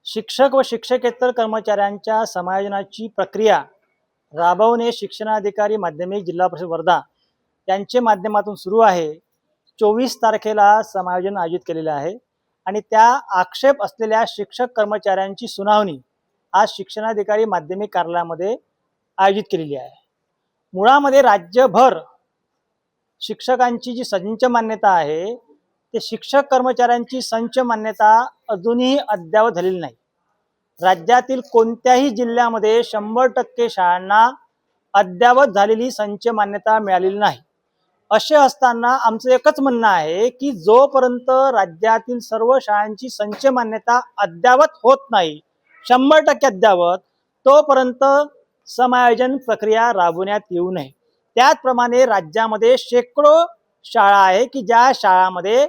शिक्षक व शिक्षकेतर कर्मचाऱ्यांच्या समायोजनाची प्रक्रिया राबवणे शिक्षणाधिकारी माध्यमिक जिल्हा परिषद वर्धा यांच्या माध्यमातून सुरू आहे। 24 तारखेला समायोजन आयोजित केलेले आहे आणि त्या आक्षेप असलेल्या शिक्षक कर्मचाऱ्यांची सुनावणी आज शिक्षणाधिकारी माध्यमिक कार्यालयामध्ये आयोजित केलेली आहे। मुळामध्ये राज्यभर शिक्षकांची जी संच मान्यता आहे ते शिक्षक कर्मचाऱ्यांची संच मान्यता अजूनही अद्यावत झालेली नाही। राज्यातील कोणत्याही जिल्ह्यामध्ये 100% शाळांना अद्यावत झालेली संच मान्यता मिळालेली नाही। असे असताना आमचं एकच म्हणणं आहे की जोपर्यंत राज्यातील सर्व शाळांची संच मान्यता अद्यावत होत नाही 100% अद्यावत, तोपर्यंत समायोजन प्रक्रिया राबवण्यात येऊ नये। त्याचप्रमाणे राज्यामध्ये शेकडो शाळा आहे की ज्या शाळांमध्ये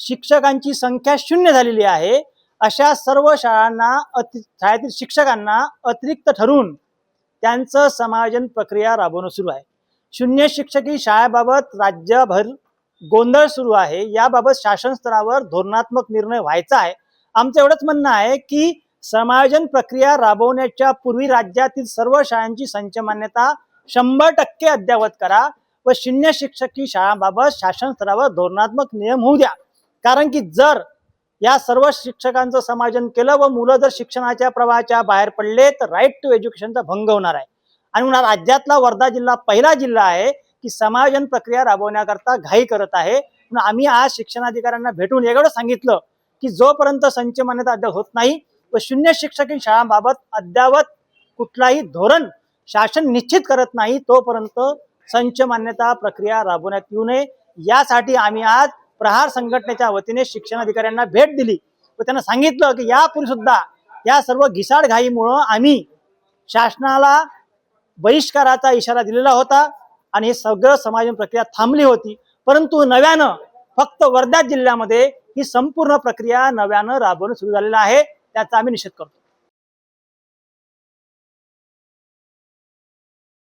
शिक्षकांची संख्या 0 झालेली आहे। अशा सर्व शाळांना शाळेतील शिक्षकांना अतिरिक्त ठरवून त्यांचं समायोजन प्रक्रिया राबवणं सुरू आहे। 0 शिक्षकी शाळेबाबत राज्यभर गोंधळ सुरू आहे। याबाबत शासन स्तरावर धोरणात्मक निर्णय व्हायचा आहे। आमचं एवढंच म्हणणं आहे की समायोजन प्रक्रिया राबवण्याच्या पूर्वी राज्यातील सर्व शाळांची संच मान्यता 100% अद्यावत करा व 0 शिक्षकी शाळांबाबत शासन स्तरावर धोरणात्मक नियम होऊ द्या। कारण की जर या सर्व शिक्षकांचं समायोजन केलं व मुलं जर शिक्षणाच्या प्रवाहाच्या बाहेर पडले तर राईट टू एज्युकेशनचा भंग होणार आहे। आणि म्हणून राज्यातला वर्धा जिल्हा पहिला जिल्हा आहे की समायोजन प्रक्रिया राबवण्याकरता घाई करत आहे। म्हणून आम्ही आज शिक्षणाधिकाऱ्यांना भेटून एवढं सांगितलं की जोपर्यंत संच मान्यता अद्याप होत नाही व 0 शिक्षकी शाळांबाबत अद्यावत कुठलाही धोरण शासन निश्चित करत नाही तोपर्यंत संच मान्यता प्रक्रिया राबवण्यात येऊ नये। यासाठी आम्ही आज प्रहार संघटनेच्या वतीने शिक्षणाधिकाऱ्यांना भेट दिली व त्यांना सांगितलं की यापूर्वी सुद्धा या सर्व घिसाडघाईमुळे आम्ही शासनाला बहिष्काराचा इशारा दिलेला होता आणि हे सगळं समायोजन प्रक्रिया थांबली होती। परंतु नव्यानं फक्त वर्धा जिल्ह्यामध्ये ही संपूर्ण प्रक्रिया नव्यानं राबवणं सुरू झालेलं आहे, त्याचा आम्ही निषेध करतो।